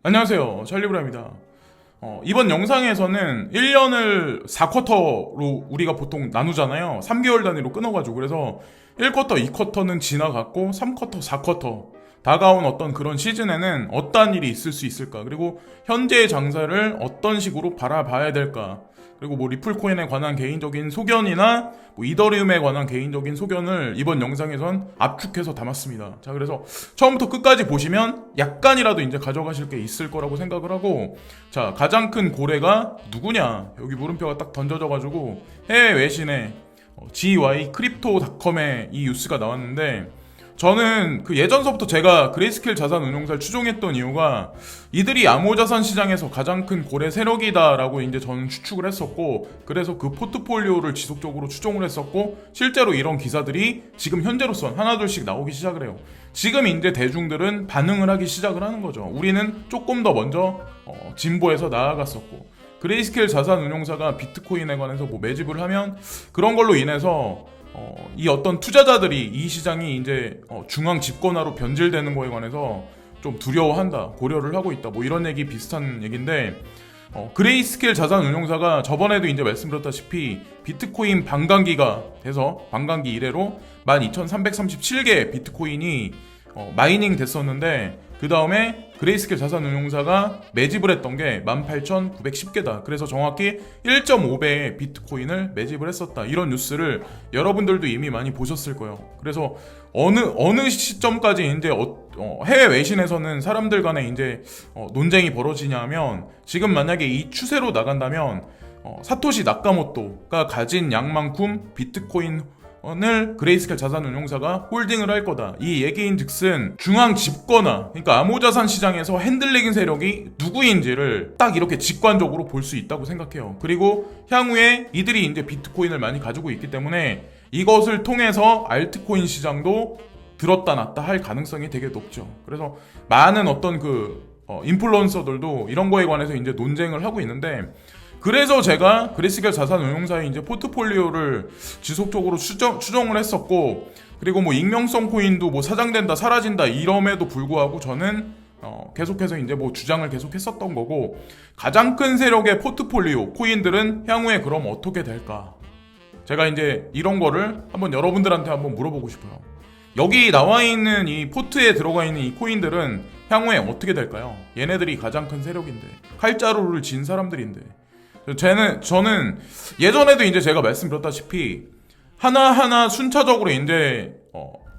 안녕하세요. 찰리브라입니다. 이번 영상에서는 1년을 4쿼터로 우리가 보통 나누잖아요. 3개월 단위로 끊어가지고. 그래서 1쿼터, 2쿼터는 지나갔고 3쿼터, 4쿼터 다가온 어떤 그런 시즌에는 어떠한 일이 있을 수 있을까, 그리고 현재의 장사를 어떤 식으로 바라봐야 될까, 그리고 뭐 리플코인에 관한 개인적인 소견이나 뭐 이더리움에 관한 개인적인 소견을 이번 영상에선 압축해서 담았습니다. 자, 그래서 처음부터 끝까지 보시면 약간이라도 이제 가져가실 게 있을 거라고 생각을 하고, 자, 가장 큰 고래가 누구냐, 여기 물음표가 딱 던져져가지고 해외 외신에 GY 크립토닷컴에 이 뉴스가 나왔는데, 저는 그 예전서부터 제가 그레이스케일 자산운용사를 추종했던 이유가 이들이 암호자산 시장에서 가장 큰 고래 세력이다라고 이제 저는 추측을 했었고, 그래서 그 포트폴리오를 지속적으로 추종을 했었고, 실제로 이런 기사들이 지금 현재로선 하나둘씩 나오기 시작을 해요. 지금 이제 대중들은 반응을 하기 시작을 하는 거죠. 우리는 조금 더 먼저 진보해서 나아갔었고, 그레이스케일 자산운용사가 비트코인에 관해서 뭐 매집을 하면 그런 걸로 인해서 이 어떤 투자자들이 이 시장이 이제 중앙 집권화로 변질되는 거에 관해서 좀 두려워한다, 고려를 하고 있다, 뭐 이런 얘기 비슷한 얘기인데, 그레이스케일 자산운용사가 저번에도 이제 말씀드렸다시피 비트코인 반감기가 돼서 반감기 이래로 12,337개 비트코인이 마이닝 됐었는데, 그 다음에 그레이스케일 자산운용사가 매집을 했던 게 18,910개다. 그래서 정확히 1.5배의 비트코인을 매집을 했었다. 이런 뉴스를 여러분들도 이미 많이 보셨을 거예요. 그래서 어느 시점까지 이제 해외 외신에서는 사람들 간에 이제 논쟁이 벌어지냐면, 지금 만약에 이 추세로 나간다면 사토시 나카모토가 가진 양만큼 비트코인 을 그레이스케일 자산운용사가 홀딩을 할 거다. 이 얘기인즉슨 중앙 집권화, 그러니까 암호자산 시장에서 핸들링 세력이 누구인지를 딱 이렇게 직관적으로 볼 수 있다고 생각해요. 그리고 향후에 이들이 이제 비트코인을 많이 가지고 있기 때문에 이것을 통해서 알트코인 시장도 들었다 놨다 할 가능성이 되게 높죠. 그래서 많은 어떤 인플루언서들도 이런 거에 관해서 이제 논쟁을 하고 있는데, 그래서 제가 그레이스케일 자산운용사의 이제 포트폴리오를 지속적으로 추정을 했었고, 그리고 뭐 익명성 코인도 뭐 사장된다, 사라진다 이럼에도 불구하고 저는 계속해서 이제 뭐 주장을 계속했었던 거고, 가장 큰 세력의 포트폴리오 코인들은 향후에 그럼 어떻게 될까? 제가 이제 이런 거를 한번 여러분들한테 한번 물어보고 싶어요. 여기 나와 있는 이 포트에 들어가 있는 이 코인들은 향후에 어떻게 될까요? 얘네들이 가장 큰 세력인데, 칼자루를 진 사람들인데. 저는 예전에도 이제 제가 말씀드렸다시피 하나하나 순차적으로 이제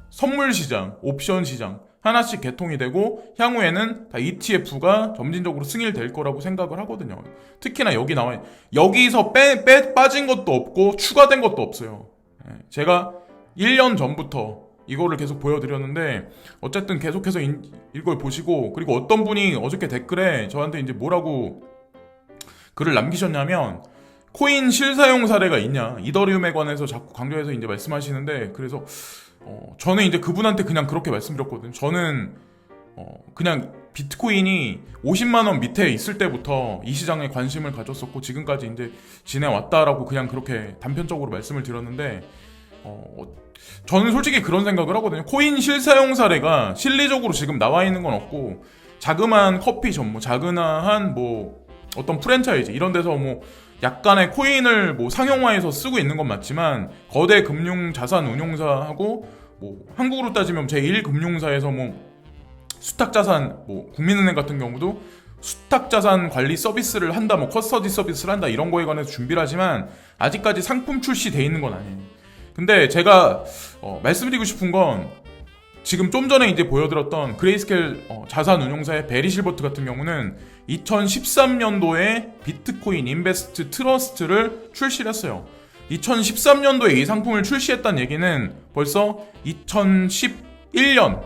선물 시장, 옵션 시장 하나씩 개통이 되고, 향후에는 다 ETF가 점진적으로 승인될 거라고 생각을 하거든요. 특히나 여기서 빠진 것도 없고 추가된 것도 없어요. 제가 1년 전부터 이거를 계속 보여드렸는데, 어쨌든 계속해서 이걸 보시고, 그리고 어떤 분이 어저께 댓글에 저한테 이제 뭐라고 글을 남기셨냐면, 코인 실사용 사례가 있냐, 이더리움에 관해서 자꾸 강조해서 이제 말씀하시는데, 그래서 저는 이제 그분한테 그냥 그렇게 말씀드렸거든요. 저는 그냥 비트코인이 50만 원 밑에 있을 때부터 이 시장에 관심을 가졌었고 지금까지 이제 지내왔다라고 그냥 그렇게 단편적으로 말씀을 드렸는데, 저는 솔직히 그런 생각을 하거든요. 코인 실사용 사례가 실리적으로 지금 나와 있는 건 없고, 자그마한 커피숍, 뭐 자그마한 뭐 어떤 프랜차이즈 이런 데서 뭐 약간의 코인을 뭐 상용화해서 쓰고 있는 건 맞지만, 거대 금융 자산 운용사하고 뭐 한국으로 따지면 제1금융사에서 뭐 수탁자산, 뭐 국민은행 같은 경우도 수탁자산 관리 서비스를 한다, 뭐 커스터디 서비스를 한다, 이런 거에 관해서 준비를 하지만 아직까지 상품 출시돼 있는 건 아니에요. 근데 제가 말씀드리고 싶은 건, 지금 좀 전에 이제 보여드렸던 그레이스케일 자산운용사의 베리 실버트 같은 경우는 2013년도에 비트코인 인베스트 트러스트를 출시를 했어요. 2013년도에 이 상품을 출시했다는 얘기는 벌써 2011년,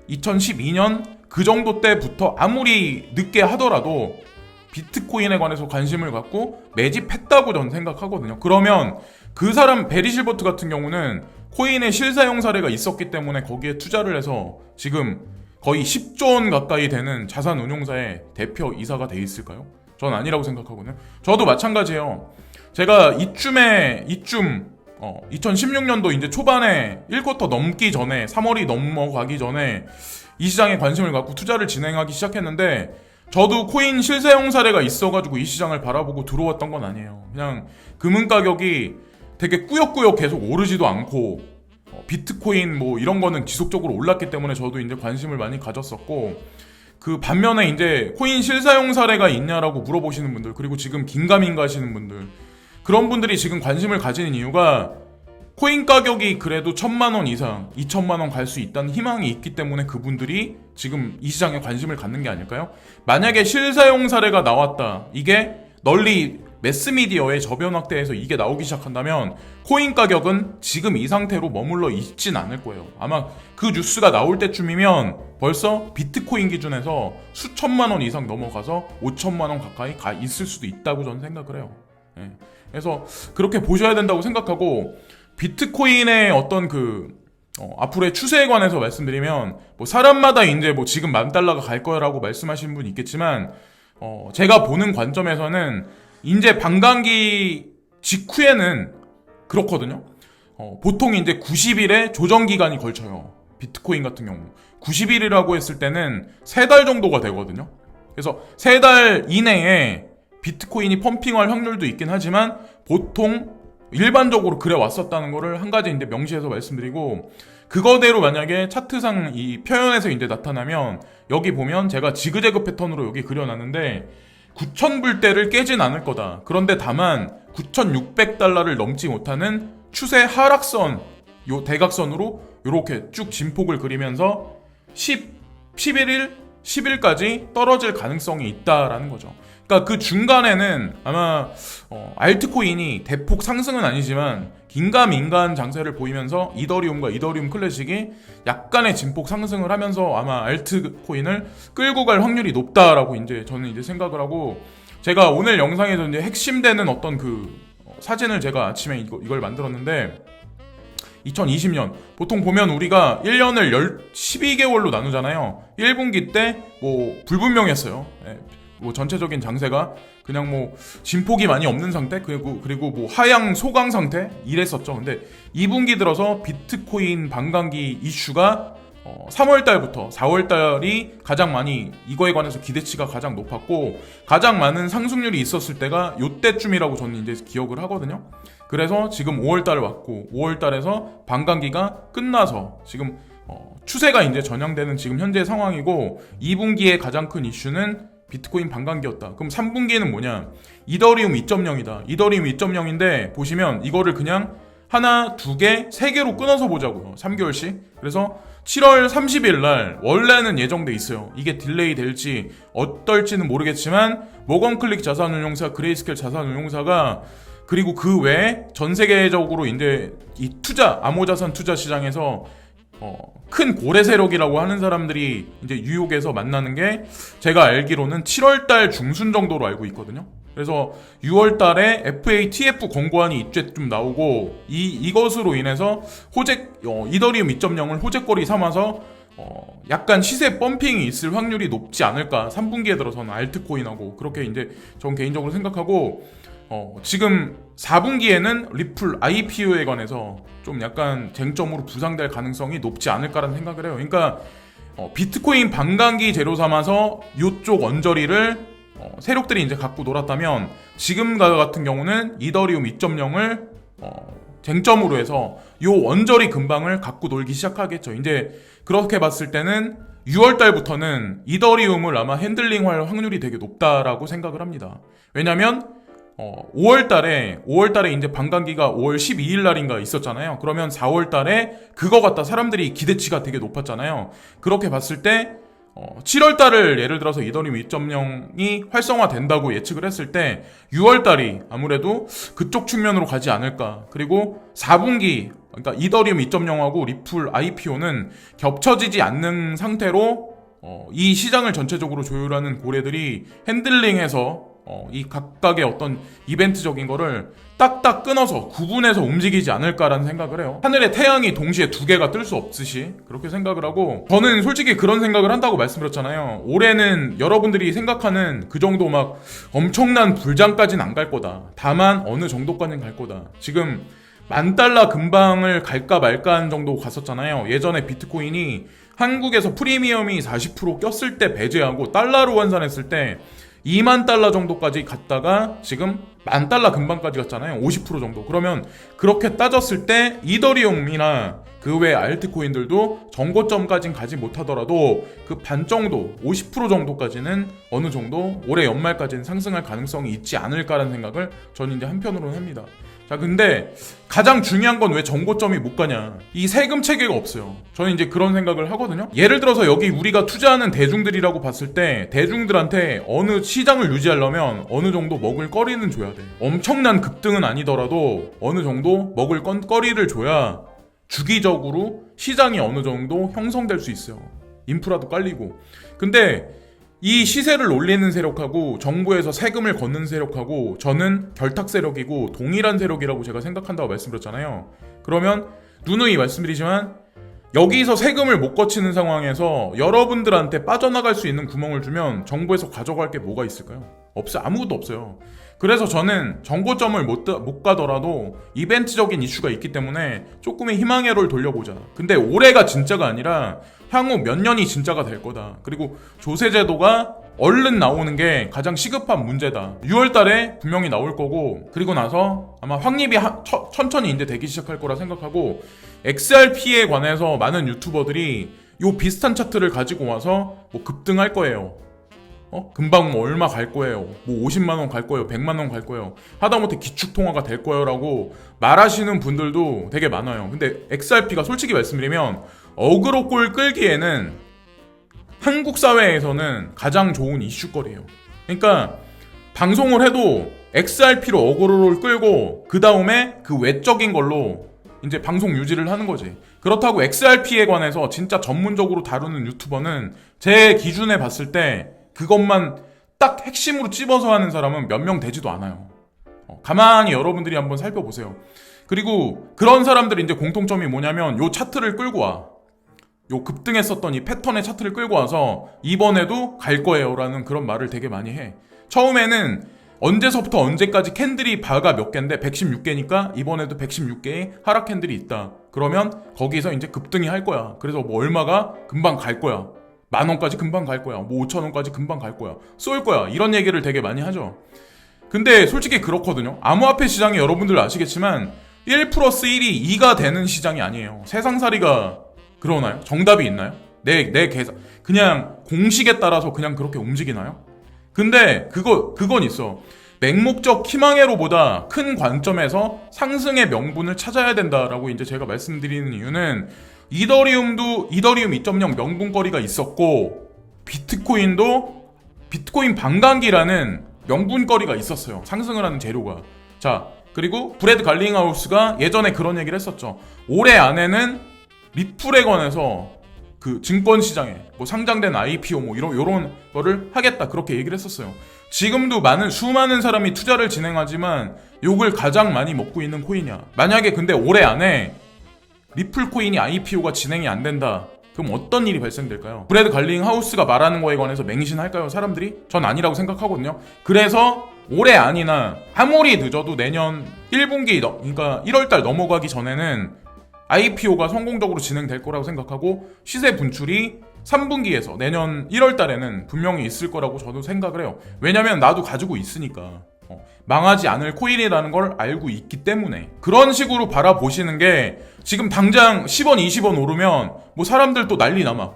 2012년 그 정도 때부터 아무리 늦게 하더라도 비트코인에 관해서 관심을 갖고 매집했다고 저는 생각하거든요. 그러면 그 사람 베리 실버트 같은 경우는 코인의 실사용 사례가 있었기 때문에 거기에 투자를 해서 지금 거의 10조 원 가까이 되는 자산운용사의 대표이사가 돼 있을까요? 전 아니라고 생각하거든요. 저도 마찬가지예요. 제가 이쯤 2016년도 이제 초반에 1쿼터 넘기 전에, 3월이 넘어가기 전에 이 시장에 관심을 갖고 투자를 진행하기 시작했는데, 저도 코인 실사용 사례가 있어가지고 이 시장을 바라보고 들어왔던 건 아니에요. 그냥 금은 가격이 되게 꾸역꾸역 계속 오르지도 않고 비트코인 뭐 이런 거는 지속적으로 올랐기 때문에 저도 이제 관심을 많이 가졌었고, 그 반면에 이제 코인 실사용 사례가 있냐라고 물어보시는 분들, 그리고 지금 긴가민가 하시는 분들, 그런 분들이 지금 관심을 가지는 이유가 코인 가격이 그래도 1,000만 원 이상, 2,000만 원 갈 수 있다는 희망이 있기 때문에 그분들이 지금 이 시장에 관심을 갖는 게 아닐까요? 만약에 실사용 사례가 나왔다, 이게 널리 매스미디어에 저변 확대해서 이게 나오기 시작한다면 코인 가격은 지금 이 상태로 머물러 있진 않을 거예요. 아마 그 뉴스가 나올 때쯤이면 벌써 비트코인 기준에서 수천만 원 이상 넘어가서 5천만 원 가까이 가 있을 수도 있다고 저는 생각을 해요. 예. 그래서 그렇게 보셔야 된다고 생각하고, 비트코인의 어떤 앞으로의 추세에 관해서 말씀드리면, 뭐 사람마다 이제 뭐 지금 $10,000가 갈 거라고 말씀하시는 분이 있겠지만, 제가 보는 관점에서는 이제 반감기 직후에는 그렇거든요. 보통 이제 90일의 조정 기간이 걸쳐요. 비트코인 같은 경우 90일이라고 했을 때는 3달 정도가 되거든요. 그래서 3달 이내에 비트코인이 펌핑할 확률도 있긴 하지만 보통 일반적으로 그래 왔었다는 거를 한 가지 이제 명시해서 말씀드리고, 그거대로 만약에 차트상 이 표현에서 이제 나타나면, 여기 보면 제가 지그재그 패턴으로 여기 그려놨는데 9,000불대를 깨진 않을 거다. 그런데 다만 $9,600를 넘지 못하는 추세 하락선, 요 대각선으로 이렇게 쭉 진폭을 그리면서 11일, 10일까지 떨어질 가능성이 있다라는 거죠. 그러니까 그 중간에는 아마 알트코인이 대폭 상승은 아니지만 긴가민가한 장세를 보이면서 이더리움과 이더리움 클래식이 약간의 진폭 상승을 하면서 아마 알트코인을 끌고 갈 확률이 높다라고 이제 저는 이제 생각을 하고, 제가 오늘 영상에서 이제 핵심되는 어떤 사진을 제가 아침에 이걸 만들었는데, 2020년 보통 보면 우리가 1년을 12개월로 나누잖아요. 1분기 때 뭐 불분명했어요. 뭐 전체적인 장세가 그냥 뭐 진폭이 많이 없는 상태, 그리고 뭐 하향 소강 상태 이랬었죠. 근데 2분기 들어서 비트코인 반감기 이슈가 3월달부터 4월달이 가장 많이 이거에 관해서 기대치가 가장 높았고, 가장 많은 상승률이 있었을 때가 요때쯤이라고 저는 이제 기억을 하거든요. 그래서 지금 5월달 왔고, 5월달에서 반감기가 끝나서 지금 추세가 이제 전향되는 지금 현재 상황이고, 2분기의 가장 큰 이슈는 비트코인 반감기였다. 그럼 3분기에는 뭐냐? 이더리움 2.0이다. 이더리움 2.0인데 보시면 이거를 그냥 하나, 두 개, 세 개로 끊어서 보자고요. 3개월씩. 그래서 7월 30일 날 원래는 예정돼 있어요. 이게 딜레이 될지 어떨지는 모르겠지만 모건클릭 자산운용사, 그레이스켈 자산운용사가, 그리고 그 외에 전 세계적으로 이제 이 암호자산 투자 시장에서 큰 고래 세력이라고 하는 사람들이 이제 뉴욕에서 만나는 게 제가 알기로는 7월달 중순 정도로 알고 있거든요. 그래서 6월달에 FATF 권고안이 이때쯤 나오고, 이것으로 인해서 이더리움 2.0을 호재거리 삼아서 약간 시세 펌핑이 있을 확률이 높지 않을까. 3분기에 들어서는 알트코인하고 그렇게 이제 전 개인적으로 생각하고, 지금 4분기에는 리플 IPO에 관해서 좀 약간 쟁점으로 부상될 가능성이 높지 않을까라는 생각을 해요. 그러니까 비트코인 반감기 재료 삼아서 이쪽 언저리를 세력들이 이제 갖고 놀았다면, 지금과 같은 경우는 이더리움 2.0을 쟁점으로 해서 요 언저리 근방을 갖고 놀기 시작하겠죠. 이제 그렇게 봤을 때는 6월 달부터는 이더리움을 아마 핸들링할 확률이 되게 높다라고 생각을 합니다. 왜냐면 5월 달에 이제 반감기가 5월 12일 날인가 있었잖아요. 그러면 4월 달에 그거 갖다 사람들이 기대치가 되게 높았잖아요. 그렇게 봤을 때 7월 달을 예를 들어서 이더리움 2.0이 활성화된다고 예측을 했을 때 6월 달이 아무래도 그쪽 측면으로 가지 않을까. 그리고 4분기, 그러니까 이더리움 2.0하고 리플 IPO는 겹쳐지지 않는 상태로 이 시장을 전체적으로 조율하는 고래들이 핸들링해서 이 각각의 어떤 이벤트적인 거를 딱딱 끊어서 구분해서 움직이지 않을까라는 생각을 해요. 하늘에 태양이 동시에 두 개가 뜰 수 없듯이 그렇게 생각을 하고, 저는 솔직히 그런 생각을 한다고 말씀드렸잖아요. 올해는 여러분들이 생각하는 그 정도 막 엄청난 불장까지는 안 갈 거다. 다만 어느 정도까지는 갈 거다. 지금 $10,000 근방을 갈까 말까 한 정도 갔었잖아요. 예전에 비트코인이 한국에서 프리미엄이 40% 꼈을 때 배제하고 달러로 환산했을 때 2만 달러 정도까지 갔다가 지금 10,000달러 근방까지 갔잖아요. 50% 정도. 그러면 그렇게 따졌을 때 이더리움이나 그 외 알트코인들도 정고점까진 가지 못하더라도 그 반 정도, 50% 정도까지는 어느 정도 올해 연말까지는 상승할 가능성이 있지 않을까라는 생각을 저는 이제 한편으로는 합니다. 자, 근데 가장 중요한 건 왜 정고점이 못 가냐? 이 세금 체계가 없어요. 저는 이제 그런 생각을 하거든요. 예를 들어서 여기 우리가 투자하는 대중들이라고 봤을 때 대중들한테 어느 시장을 유지하려면 어느 정도 먹을 거리는 줘야 돼. 엄청난 급등은 아니더라도 어느 정도 먹을 거리를 줘야 주기적으로 시장이 어느 정도 형성될 수 있어요. 인프라도 깔리고. 근데 이 시세를 올리는 세력하고 정부에서 세금을 걷는 세력하고 저는 결탁 세력이고 동일한 세력이라고 제가 생각한다고 말씀드렸잖아요. 그러면 누누이 말씀드리지만 여기서 세금을 못 거치는 상황에서 여러분들한테 빠져나갈 수 있는 구멍을 주면 정부에서 가져갈 게 뭐가 있을까요? 아무것도 없어요. 그래서 저는 정고점을 못 가더라도 이벤트적인 이슈가 있기 때문에 조금의 희망의 를 돌려보자. 근데 올해가 진짜가 아니라 향후 몇 년이 진짜가 될 거다. 그리고 조세제도가 얼른 나오는 게 가장 시급한 문제다. 6월 달에 분명히 나올 거고, 그리고 나서 아마 확립이 천천히 이제 되기 시작할 거라 생각하고, XRP에 관해서 많은 유튜버들이 요 비슷한 차트를 가지고 와서 뭐 급등할 거예요. 금방 뭐 얼마 갈 거예요. 뭐 50만원 갈 거예요. 100만원 갈 거예요. 하다못해 기축통화가 될 거예요. 라고 말하시는 분들도 되게 많아요. 근데 XRP가 솔직히 말씀드리면 어그로골 끌기에는 한국 사회에서는 가장 좋은 이슈거리예요. 그러니까 방송을 해도 XRP로 어그로를 끌고 그 다음에 그 외적인 걸로 이제 방송 유지를 하는 거지. 그렇다고 XRP에 관해서 진짜 전문적으로 다루는 유튜버는 제 기준에 봤을 때 그것만 딱 핵심으로 찝어서 하는 사람은 몇 명 되지도 않아요. 가만히 여러분들이 한번 살펴보세요. 그리고 그런 사람들이 이제 공통점이 뭐냐면 요 차트를 끌고 와. 요 급등했었던 이 패턴의 차트를 끌고 와서 이번에도 갈 거예요 라는 그런 말을 되게 많이 해. 처음에는 언제서부터 언제까지 캔들이 바가 몇 개인데 116개니까 이번에도 116개의 하락 캔들이 있다. 그러면 거기서 이제 급등이 할 거야. 그래서 뭐 얼마가 금방 갈 거야. 10,000원까지 금방 갈 거야. 뭐 5,000원까지 금방 갈 거야. 쏠 거야. 이런 얘기를 되게 많이 하죠. 근데 솔직히 그렇거든요. 암호화폐 시장이 여러분들 아시겠지만 1 플러스 1이 2가 되는 시장이 아니에요. 세상살이가 그러나요? 정답이 있나요? 내 계산 그냥 공식에 따라서 그냥 그렇게 움직이나요? 근데 그건 있어. 맹목적 희망회로보다 큰 관점에서 상승의 명분을 찾아야 된다라고 이제 제가 말씀드리는 이유는 이더리움 2.0 명분거리가 있었고 비트코인 반감기라는 명분거리가 있었어요. 상승을 하는 재료가. 자, 그리고 브래드 갈링하우스가 예전에 그런 얘기를 했었죠. 올해 안에는 리플에 관해서 그 증권 시장에 뭐 상장된 IPO 뭐 이런 거를 하겠다 그렇게 얘기를 했었어요. 지금도 수많은 사람이 투자를 진행하지만 욕을 가장 많이 먹고 있는 코인이야. 만약에 근데 올해 안에 리플 코인이 IPO가 진행이 안 된다. 그럼 어떤 일이 발생될까요? 브래드 갈링하우스가 말하는 거에 관해서 맹신할까요, 사람들이? 전 아니라고 생각하거든요. 그래서 올해 아니나 아무리 늦어도 내년 1분기, 그러니까 1월달 넘어가기 전에는 IPO가 성공적으로 진행될 거라고 생각하고 시세 분출이 3분기에서 내년 1월달에는 분명히 있을 거라고 저도 생각을 해요. 왜냐면 나도 가지고 있으니까. 망하지 않을 코인이라는 걸 알고 있기 때문에 그런 식으로 바라보시는 게 지금 당장 10원, 20원 오르면 뭐 사람들 또 난리 나마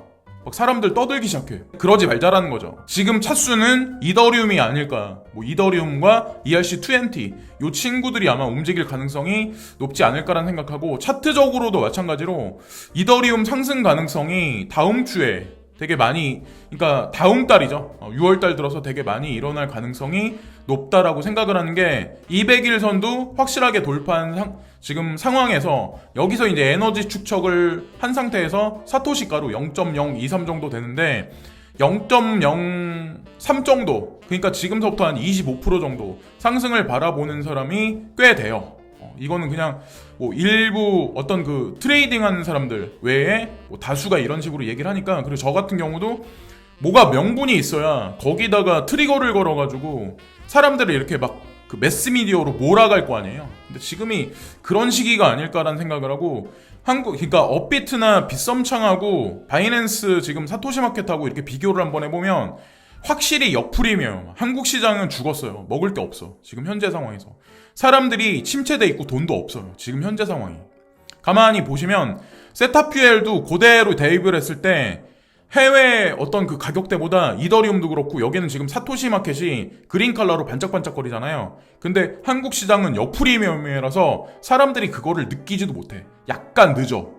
막 사람들 떠들기 시작해. 그러지 말자라는 거죠. 지금 차수는 이더리움이 아닐까. 뭐 이더리움과 ERC20 요 친구들이 아마 움직일 가능성이 높지 않을까라는 생각하고 차트적으로도 마찬가지로 이더리움 상승 가능성이 다음 주에 되게 많이, 그러니까 다음 달이죠. 6월 달 들어서 되게 많이 일어날 가능성이 높다라고 생각을 하는 게 200일 선도 확실하게 돌파한 지금 상황에서 여기서 이제 에너지 축적을 한 상태에서 사토시 가루 0.023 정도 되는데 0.03 정도, 그러니까 지금서부터 한 25% 정도 상승을 바라보는 사람이 꽤 돼요. 이거는 그냥 뭐 일부 어떤 그 트레이딩 하는 사람들 외에 뭐 다수가 이런 식으로 얘기를 하니까. 그리고 저 같은 경우도 뭐가 명분이 있어야 거기다가 트리거를 걸어가지고 사람들을 이렇게 막 그 매스미디어로 몰아갈 거 아니에요. 근데 지금이 그런 시기가 아닐까라는 생각을 하고, 그러니까 업비트나 빗썸창하고 바이낸스 지금 사토시 마켓하고 이렇게 비교를 한번 해보면 확실히 역풀이며 한국 시장은 죽었어요. 먹을 게 없어. 지금 현재 상황에서 사람들이 침체돼 있고 돈도 없어요. 지금 현재 상황이. 가만히 보시면 세타퓨엘도 그대로 대입을 했을 때 해외 어떤 그 가격대보다 이더리움도 그렇고 여기는 지금 사토시 마켓이 그린 컬러로 반짝반짝거리잖아요. 근데 한국 시장은 역프리미엄이라서 사람들이 그거를 느끼지도 못해. 약간 늦어.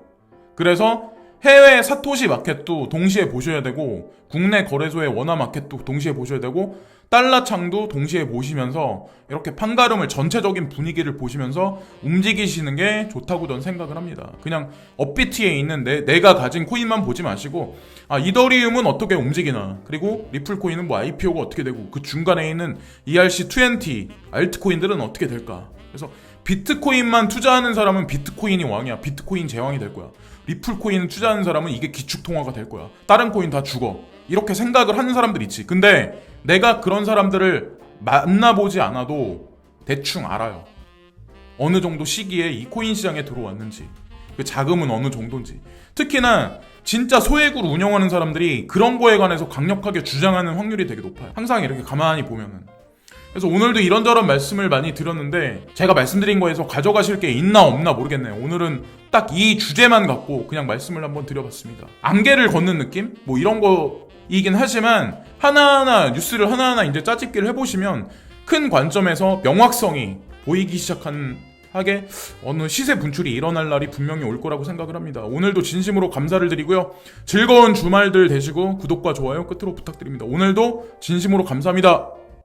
그래서 해외 사토시 마켓도 동시에 보셔야 되고 국내 거래소의 원화 마켓도 동시에 보셔야 되고 달러창도 동시에 보시면서 이렇게 판가름을 전체적인 분위기를 보시면서 움직이시는 게 좋다고 저는 생각을 합니다. 그냥 업비트에 있는 내가 가진 코인만 보지 마시고 이더리움은 어떻게 움직이나, 그리고 리플 코인은 뭐 IPO가 어떻게 되고 그 중간에 있는 ERC20 알트코인들은 어떻게 될까. 그래서 비트코인만 투자하는 사람은 비트코인이 왕이야. 비트코인 제왕이 될 거야. 리플 코인 투자하는 사람은 이게 기축통화가 될 거야. 다른 코인 다 죽어. 이렇게 생각을 하는 사람들 있지. 근데 내가 그런 사람들을 만나보지 않아도 대충 알아요. 어느 정도 시기에 이 코인 시장에 들어왔는지, 그 자금은 어느 정도인지. 특히나 진짜 소액으로 운영하는 사람들이 그런 거에 관해서 강력하게 주장하는 확률이 되게 높아요. 항상 이렇게 가만히 보면은. 그래서 오늘도 이런저런 말씀을 많이 드렸는데 제가 말씀드린 거에서 가져가실 게 있나 없나 모르겠네요. 오늘은 딱 이 주제만 갖고 그냥 말씀을 한번 드려봤습니다. 안개를 걷는 느낌? 뭐 이런 거이긴 하지만 하나하나 뉴스를 하나하나 이제 짜집기를 해보시면 큰 관점에서 명확성이 보이기 하게 어느 시세 분출이 일어날 날이 분명히 올 거라고 생각을 합니다. 오늘도 진심으로 감사를 드리고요. 즐거운 주말들 되시고 구독과 좋아요 끝으로 부탁드립니다. 오늘도 진심으로 감사합니다.